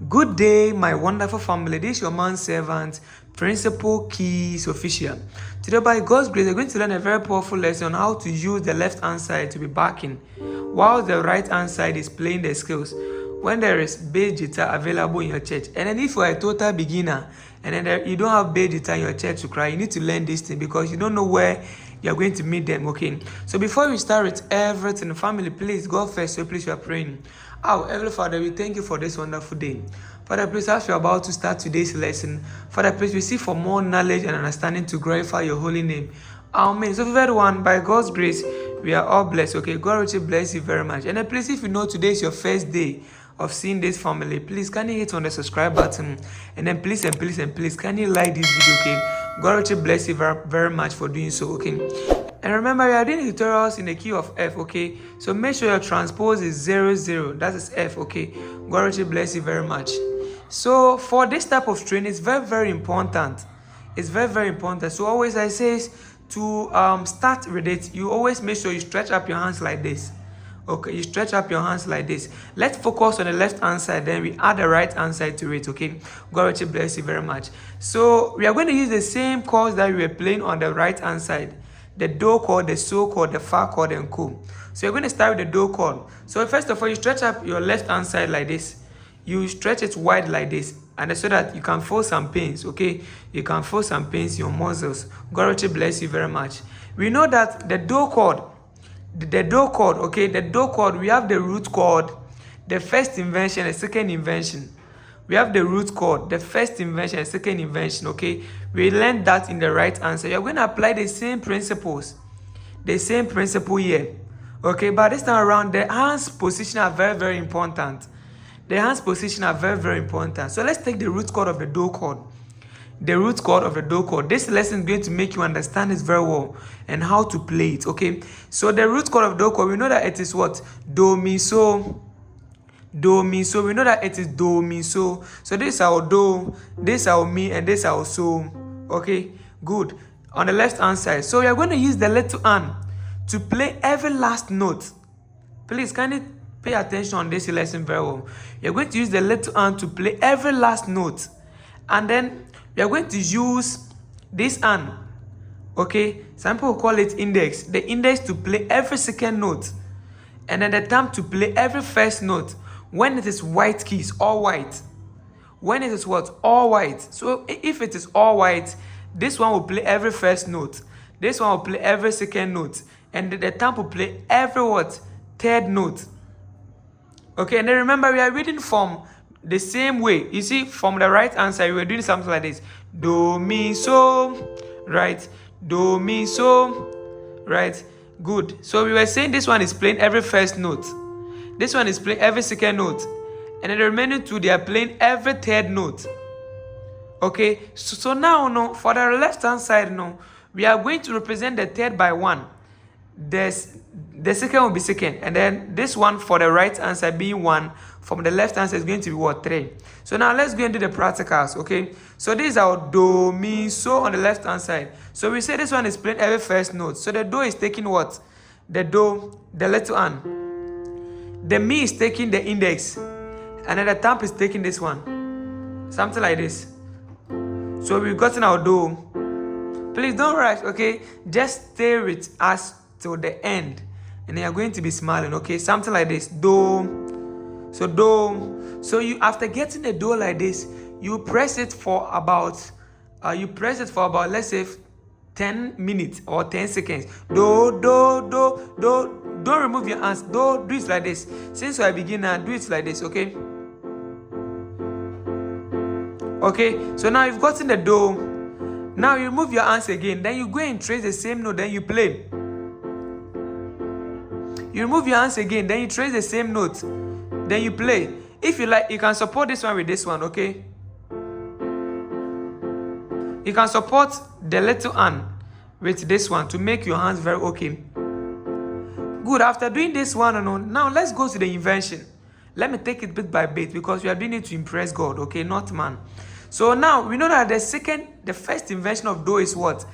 Good day, my wonderful family. This is your man servant, Principal Keys Official. Today, by God's grace, we're going to learn a very powerful lesson on how to use the left hand side to be backing, while the right hand side is playing the scales. When there is bass guitar available in your church, and then if you are a total beginner, and then you don't have bass guitar in your church to cry, you need to learn this thing because you don't know where you're going to meet them. Okay, so before we start with everything, family, please God first. So please, we are praying. Our Heavenly Father, we thank you for this wonderful day. Father, please, as we are about to start today's lesson, Father, please, we seek for more knowledge and understanding to glorify your holy name. Amen. So, everyone, by God's grace, we are all blessed. Okay, God richly bless you very much. And then, please, if you know today is your first day of seeing this family, please, can you hit on the subscribe button? And then, please, can you like this video? Okay, God richly bless you very, very much for doing so. Okay. And remember, we are doing tutorials in the key of F, okay? So make sure your transpose is 0, 0. That is F, okay? God richly bless you very much. So for this type of training, it's very, very important. It's very, very important. So always I say to start with it, you always make sure you stretch up your hands like this. Okay, you stretch up your hands like this. Let's focus on the left hand side, then we add the right hand side to it, okay? God richly bless you very much. So we are going to use the same chords that we were playing on the right hand side. The do chord, the so chord, the fa chord, and co. So you're going to start with the do chord. So first of all, you stretch up your left hand side like this. You stretch it wide like this, and so that you can feel some pains, okay? You can feel some pains in your muscles. God richly bless you very much. We know that the do chord, okay, the do chord, we have the root chord, the first invention, the second invention. We have the root chord, the first invention, the second invention, okay? We learned that in the right answer. You're going to apply the same principles, the same principle here, okay? But this time around, the hands position are very, very important. The hands position are very, very important. So let's take the root chord of the do chord. The root chord of the do chord. This lesson is going to make you understand this very well and how to play it, okay? So the root chord of do chord, we know that it is what? Do, mi, so. Do, mi, so. We know that it is do, mi, so. So this is our do, this is our mi, and this is our so. Okay, good. On the left hand side. So we are going to use the little hand to play every last note. Please, can you pay attention on this lesson very well? You're going to use the little hand to play every last note. And then we are going to use this hand. Okay, some people call it index. The index to play every second note. And then the thumb to play every first note. When it is white keys, all white. When it is what? All white. So if it is all white, this one will play every first note. This one will play every second note. And the thumb will play every what? Third note. Okay, and then remember, we are reading from the same way. You see, from the right hand side, we are doing something like this. Do, mi, so. Right? Do, mi, so. Right? Good. So we were saying this one is playing every first note. This one is playing every second note. And then the remaining two, they are playing every third note. Okay. So now, no, for the left hand side, no, we are going to represent the third by 1. The second will be second. And then this one for the right hand side being 1. From the left hand side is going to be what? 3. So now let's go into the practicals. Okay. So this is our do, mi, so on the left hand side. So we say this one is playing every first note. So the do is taking what? The do, the little hand. The mi is taking the index. And then the thumb is taking this one. Something like this. So we've gotten our do. Please don't rush, okay? Just stay with us till the end. And then you're going to be smiling, okay? Something like this. Do. So do. So you, after getting the do like this, you press it for about, let's say, 10 minutes or 10 seconds. Do, do, do, do. Don't remove your hands. Do it like this. Since you are a beginner, do it like this, okay? Okay, so now you've gotten the do. Now you remove your hands again. Then you go and trace the same note. Then you play. You remove your hands again. Then you trace the same note. Then you play. If you like, you can support this one with this one, okay? You can support the little hand with this one to make your hands very okay. Good. After doing this one, now let's go to the invention. Let me take it bit by bit because we are doing it to impress God, okay, not man. So now we know that the first invention of do is what?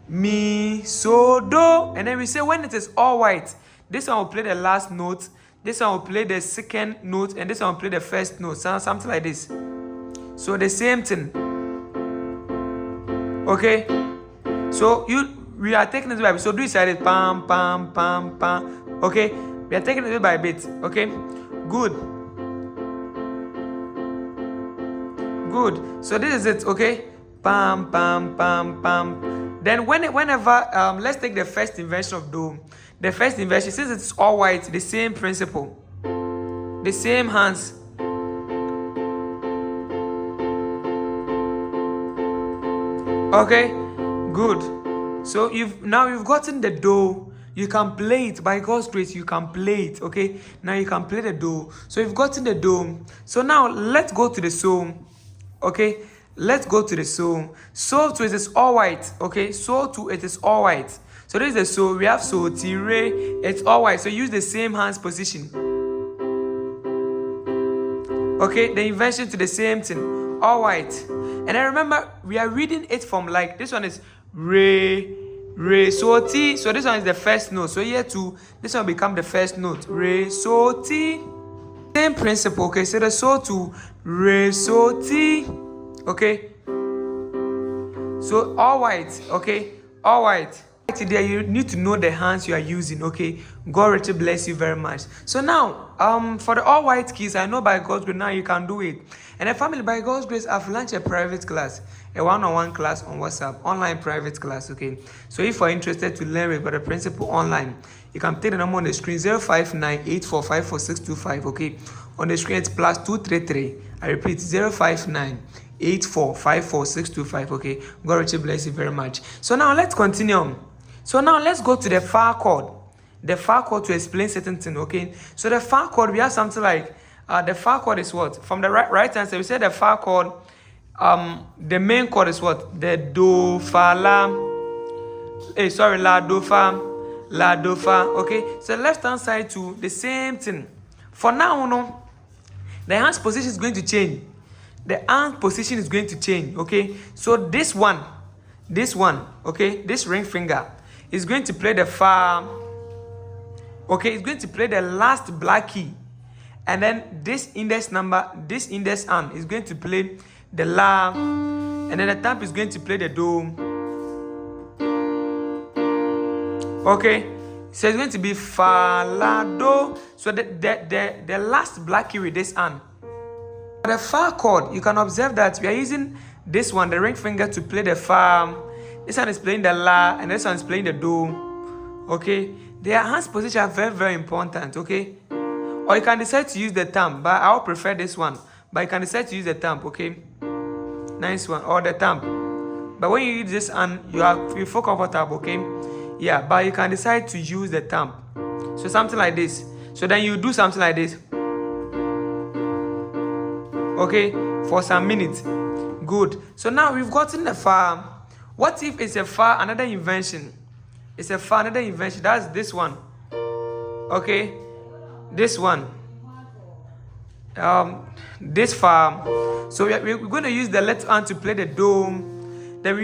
Mi, so, do. And then we say when it is all white, this one will play the last note. this one will play the second note, and this one will play the first note. So something like this. So the same thing. Okay. So we are taking it by bit. So do it like this. Pam, pam, pam, pam. Okay. We are taking it bit by bit. Okay. Good. Good. So this is it. Okay. Pam, pam, pam, pam. Then whenever let's take the first inversion of do. The first inversion, since it's all white, the same principle, the same hands. Okay, good. So you've gotten the do. You can play it. By God's grace, you can play it. Okay, now you can play the do. So you've gotten the do. So now let's go to the so. Okay, let's go to the so. So to it is all white. Okay, so to it is all white. So this is the so. We have so, ti, re. It's all white. So use the same hands position. Okay, the inversion to the same thing. All white. And then remember, we are reading it from like, this one is re, re, so, ti. So this one is the first note. So here too, this one become the first note. Re, so, ti. Same principle. Okay, so the so to re, so, ti. Okay. So all white. Okay, all white. There you need to know the hands you are using. Okay, God richly bless you very much. So now for the all white keys, I know by God's grace now you can do it. And the family, by God's grace, I've launched a private class, a one-on-one class on WhatsApp, online private class. Okay, so if you're interested to learn about the principle online, you can take the number on the screen 059-845-4625. Okay, on the screen it's +233. I repeat, 059-845-4625. Okay, God richly bless you very much. So now let's continue. So now let's go to the far chord. The far chord to explain certain things. Okay, so the far chord, we have something like the far chord is what? From the right hand side, we said the far chord. The main chord is what? The do, fa, la. La, do, fa, la, do, fa. Okay, so left hand side too, the same thing. For now, no, the hand's position is going to change. The hand position is going to change. Okay, so this one, okay, this ring finger is going to play the fa. Okay, it's going to play the last black key, and then this index hand is going to play the la, and then the thumb is going to play the do. Okay, so it's going to be fa, la, do. So the last black key with this hand. For the fa chord, you can observe that we are using this one, the ring finger, to play the fa. This one is playing the la, and this one is playing the do. Okay, their hands position are very, very important. Okay, or you can decide to use the thumb, but I would prefer this one. But you can decide to use the thumb. Okay, nice one, or the thumb. But when you use this hand, you feel comfortable. Okay, yeah, but you can decide to use the thumb. So something like this. So then you do something like this. Okay, for some minutes. Good. So now we've gotten the fa. What if it's a fa, another invention? It's a fa, another invention. That's this one. Okay, this one. This fa. So we're going to use the left hand to play the do. Then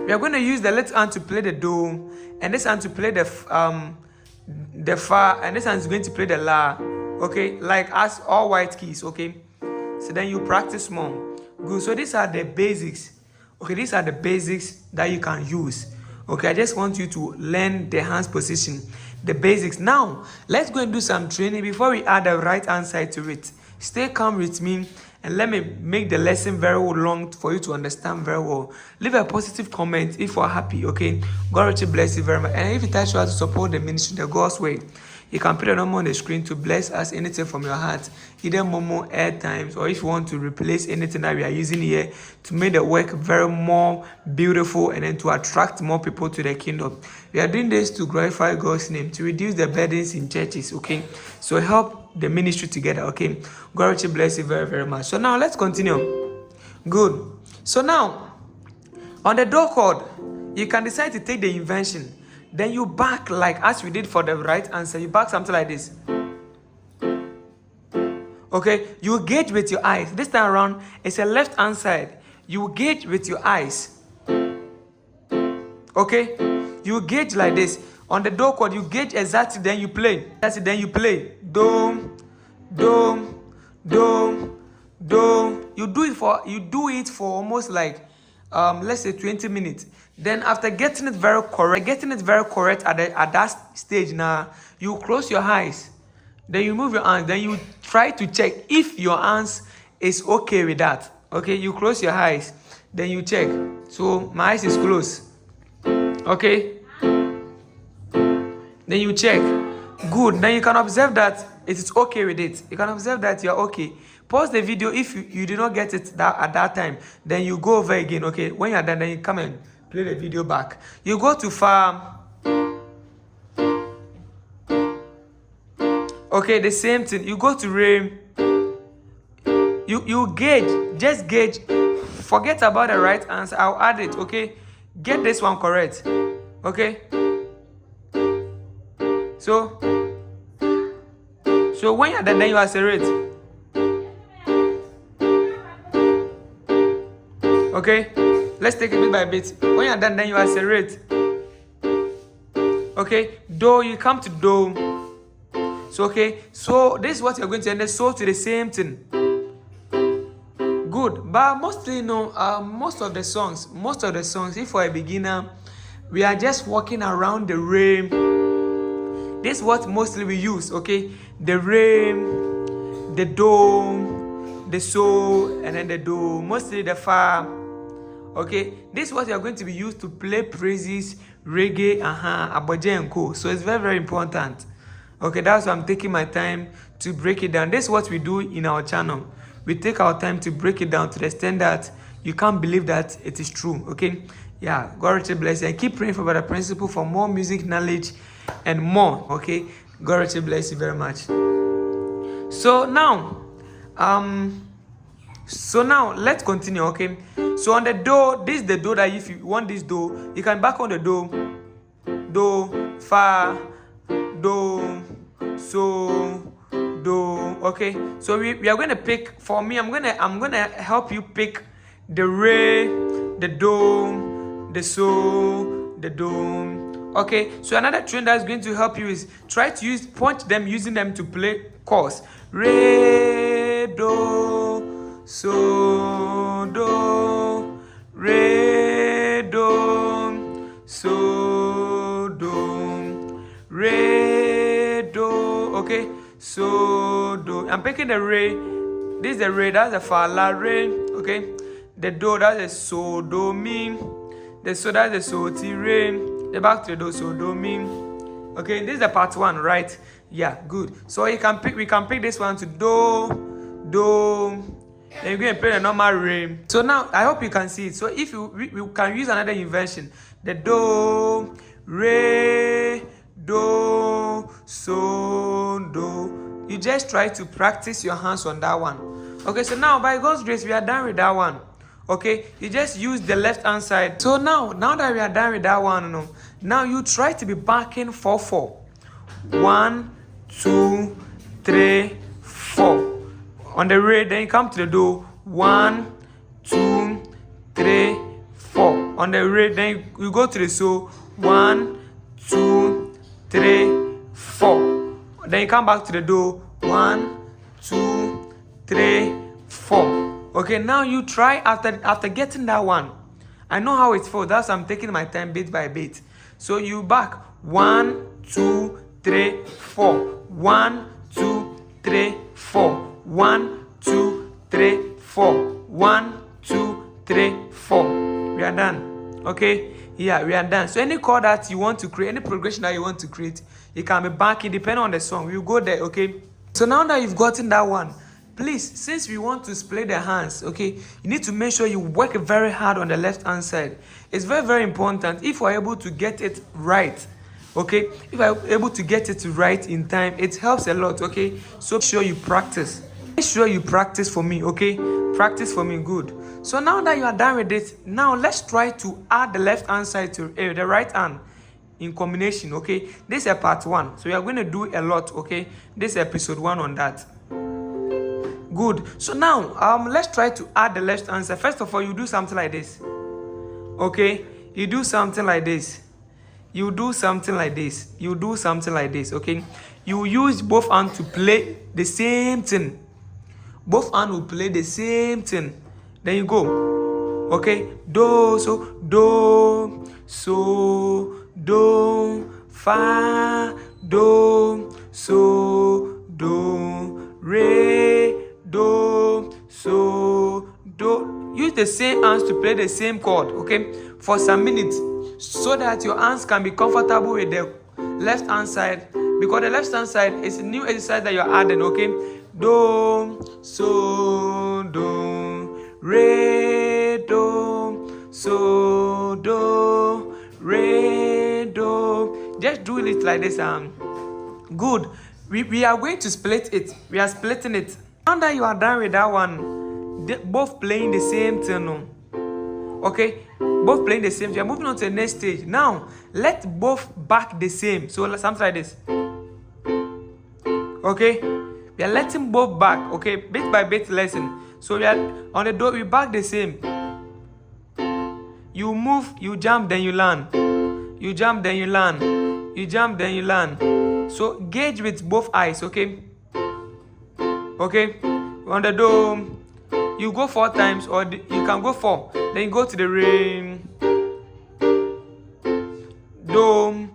we are going to use the left hand to play the do, and this hand to play the fa, and this hand is going to play the la. Okay, like as all white keys. Okay, so then you practice more. Good. So these are the basics. Okay, these are the basics that you can use. Okay, I just want you to learn the hands position, the basics. Now let's go and do some training before we add the right hand side to it. Stay calm with me and let me make the lesson very long for you to understand very well. Leave a positive comment if you're happy. Okay, God richly bless you very much. And if you touch you how to support the ministry the God's way, you can put a number on the screen to bless us anything from your heart, either Momo, airtimes, or if you want to replace anything that we are using here to make the work very more beautiful and then to attract more people to the kingdom. We are doing this to glorify God's name, to reduce the burdens in churches. Okay, so help the ministry together. Okay, God richly bless you very, very much. So now let's continue. Good. So now on the do chord, you can decide to take the invention. Then you back like as we did for the right answer. You back something like this. Okay, you gauge with your eyes. This time around, it's a left hand side. You gauge with your eyes. Okay, you gauge like this. On the do chord, you gauge exactly, then you play. That's it, then you play. Do, do, do, do. You do it for almost like let's say 20 minutes. Then after getting it very correct at that stage now, you close your eyes. Then you move your hands. Then you try to check if your hands is okay with that. Okay, you close your eyes. Then you check. So my eyes is closed. Okay. Then you check. Good. Then you can observe that it is okay with it. You can observe that you're okay. Pause the video if you did not get it at that time. Then you go over again. Okay. When you're done, then you come and play the video back. You go to fa. Okay, the same thing. You go to re. You gauge. Just gauge. Forget about the right answer. I'll add it. Okay. Get this one correct. Okay. So when you're done, then you accelerate. Okay, let's take it bit by bit. When you're done, then you accelerate. Okay, do, you come to do. So okay, so this is what you're going to end. So to the same thing. Good, but mostly most of the songs, if for a beginner, we are just walking around the re. This is what mostly we use, okay? The re, the do, the so, and then the do, mostly the fa. Okay, this is what you are going to be used to play praises, reggae, aboje and co. So it's very, very important. Okay, that's why I'm taking my time to break it down. This is what we do in our channel. We take our time to break it down to the extent that you can't believe that it is true. Okay, yeah, God richly bless you, and keep praying for Brother Principal for more music knowledge and more. Okay, God richly bless you very much. So now let's continue. Okay, so on the do, this is the do that if you want this do, you can back on the do, fa, do, so, do. Okay, so we are going to pick. For me, I'm gonna help you pick the re, the do, the so, the do. Okay, so another trend that's going to help you is try to point them, using them to play chords. Re, do, so, do, re, do, so, do, re, do. Okay, so, do. I'm picking the re. This is the re, that's the fa, la, re. Okay, the do, that's the so, do, mi. The so, that's the so, ti, re. The back to the do, so, do, mi. Okay, this is the part one, right? Yeah, good. So we can pick this one to do, do. Then you're going to play the normal re. So now I hope you can see it. So if we can use another inversion, the do, re, do, so, do. You just try to practice your hands on that one. Okay, so now by God's grace we are done with that one. Okay, you just use the left hand side. So now that we are done with that one, now you try to be backing 4/4. 1, 2, 3, 4. On the re, then you come to the do. 1, 2, 3, 4. On the re, then you go to the so. 1, 2, 3, 4. Then you come back to the do. 1, 2, 3, 4. Okay, now you try after getting that one. I know how it feels. That's why I'm taking my time bit by bit. So you back 1, 2, 3, 4. 1, 2, 3, 4. 1, 2, 3, 4. 1, 2, 3, 4. We are done. Okay? Yeah, we are done. So any chord that you want to create, any progression that you want to create, it can be backing depending on the song. We'll go there, okay? So now that you've gotten that one, please, since we want to split the hands, okay, you need to make sure you work very hard on the left hand side. It's very, very important. If we're able to get it right, okay, if I'm able to get it right in time, it helps a lot, okay? So make sure you practice. Make sure you practice for me, okay? Practice for me, good. So now that you are done with it, now let's try to add the left hand side to the right hand in combination, okay? This is part 1. So we are going to do a lot, okay? This is episode 1 on that. Good. So now let's try to add the left hand side. First of all, you do something like this. Okay? You do something like this. you do something like this. Okay, you use both hands to play the same thing. Both hands will play the same thing. Then you go. Okay, do, fa, do, so, do, re, do, so, do. Use the same hands to play the same chord, okay, for some minutes, so that your hands can be comfortable with the left hand side, because the left hand side is a new exercise that you're adding, okay. Do, so, do, re, do, so, do, re, do. Just do it like this. Good. We are going to split it. We are splitting it. Now that you are done with that one, both playing the same thing. Okay, both playing the same thing. We are moving on to the next stage. Now, let both back the same. So something like this. Okay, we are letting both back. Okay, bit by bit lesson. So we are on the do, we back the same. You move, you jump, then you land. You jump, then you land. You jump, then you land. So gauge with both eyes, okay? Okay, on the do, you go 4 times, or you can go 4. Then you go to the re, do,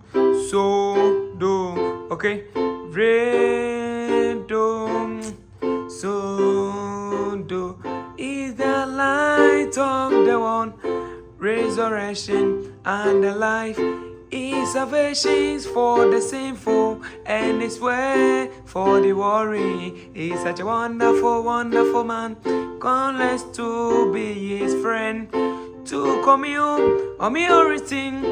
so, do. Okay, re, do, so, do. Is the light of the one, resurrection and the life. Is salvation for the sinful, and it's way for the worry. He's such a wonderful, wonderful man. Come, let's to be his friend, to commune on me everything,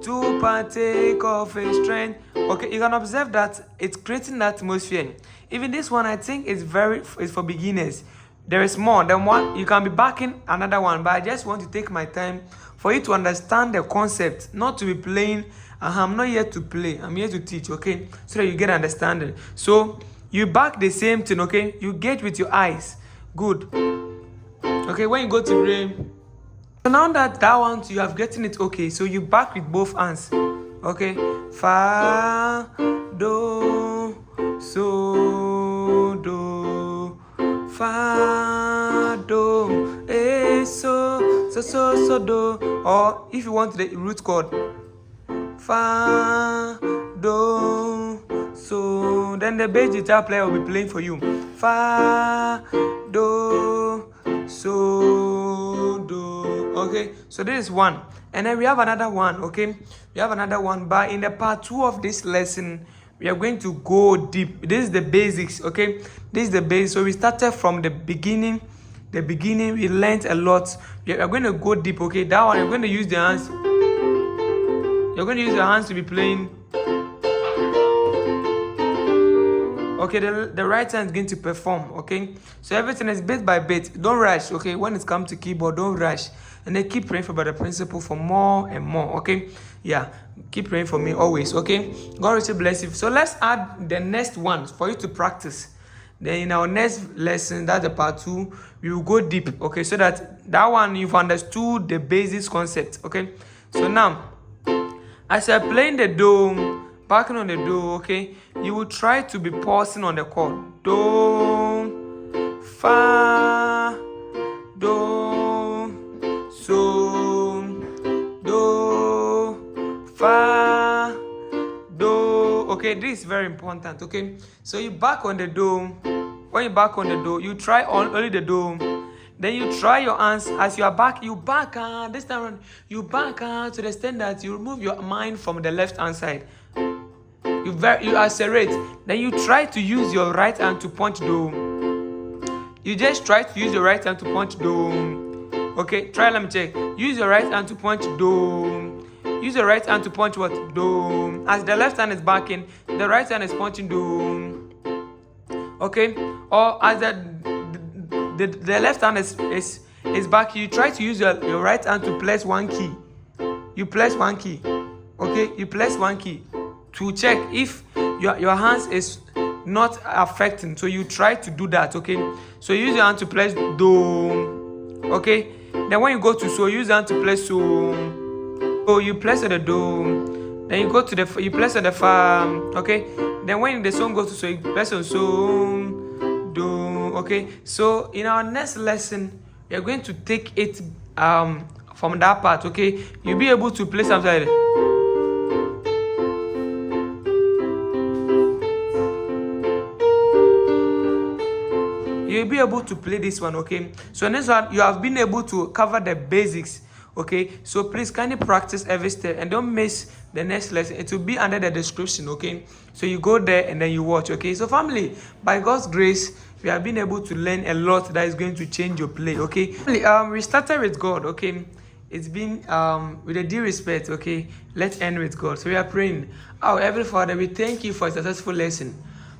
to partake of his strength. Okay, you can observe that it's creating that atmosphere. Even this one, I think, is for beginners. There is more than one. You can be backing another one, but I just want to take my time for you to understand the concept, not to be playing. I'm not here to play, I'm here to teach, okay? So that you get understanding. So you back the same thing, okay? You gauge with your eyes. Good. Okay, when you go to re. So now that one, you have gotten it, okay? So you back with both hands. Okay? Fa, do, so, do, fa, do, so, do. Or if you want the root chord, fa, do, so. Then the bass guitar player will be playing for you. Fa, do, so, do. Okay, so this is one. And then we have another one, okay? We have another one, but in the part 2 of this lesson, we are going to go deep. This is the basics, okay? This is the base. So we started from the beginning. We learned a lot. We are going to go deep, okay? That one, you're going to use the hands. You're going to use your hands to be playing. Okay, the right hand is going to perform, okay? So everything is bit by bit. Don't rush, okay? When it comes to keyboard, don't rush. And then keep praying for the principle for more and more, okay? Yeah, keep praying for me always, okay? God richly bless you. So let's add the next one for you to practice. Then in our next lesson, that's the part 2, we will go deep, okay? So that one, you've understood the basics concept, okay? So now, as you're playing the do, backing on the do, okay, you will try to be pausing on the chord. Do, fa, do, so, do, fa, do. Okay, this is very important, okay? So you back on the do. When you back on the do, you try only the do. Then you try your hands as you are back. You back this time around. You back to the extent that you remove your mind from the left hand side. You accelerate. Then you try to use your right hand to punch do. You just try to use your right hand to punch do. Okay, try. Let me check. Use your right hand to punch do. Use your right hand to punch what? Do. As the left hand is backing, the right hand is punching do. Okay, or as the left hand is back, you try to use your right hand to place one key. You place one key. Okay, you place one key to check if your hands is not affecting. So you try to do that, okay? So use your hand to place do. Okay, then when you go to so, use your hand to place so. So you place the do. Then you go to the, you press on the fa, okay. Then when the song goes to so, you press on so, do, okay. So in our next lesson, we are going to take it from that part, okay. You'll be able to play something like that. You'll be able to play this one, okay. So next one, you have been able to cover the basics, okay. So please kindly practice every step and don't miss the next lesson. It will be under the description, okay. So you go there and then you watch, okay. So family, by God's grace, we have been able to learn a lot that is going to change your play, okay. We started with God, okay. It's been with a due respect, okay. Let's end with God. So we are praying. Our Heavenly Father, we thank you for a successful lesson.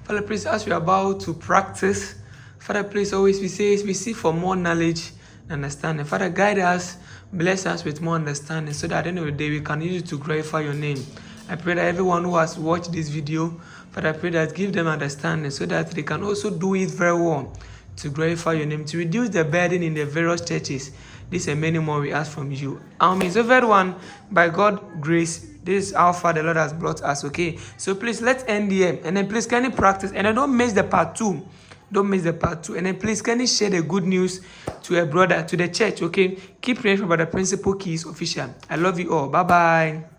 Father, please, as we are about to practice, Father, please, always we seek for more knowledge and understanding. Father, guide us, bless us with more understanding so that at the end of the day we can use it to glorify your name. I pray that everyone who has watched this video, Father, I pray that give them understanding so that they can also do it very well to glorify your name, to reduce the burden in the various churches. This and many more we ask from you. Amen. So everyone, by God's grace, this is how far the Lord has brought us, okay? So please, let's end here. And then please, can you practice? And then don't miss the part 2. Don't miss the part 2. And then please, can you share the good news to a brother, to the church, okay? Keep praying for Brother Principal Keys Official. I love you all. Bye-bye.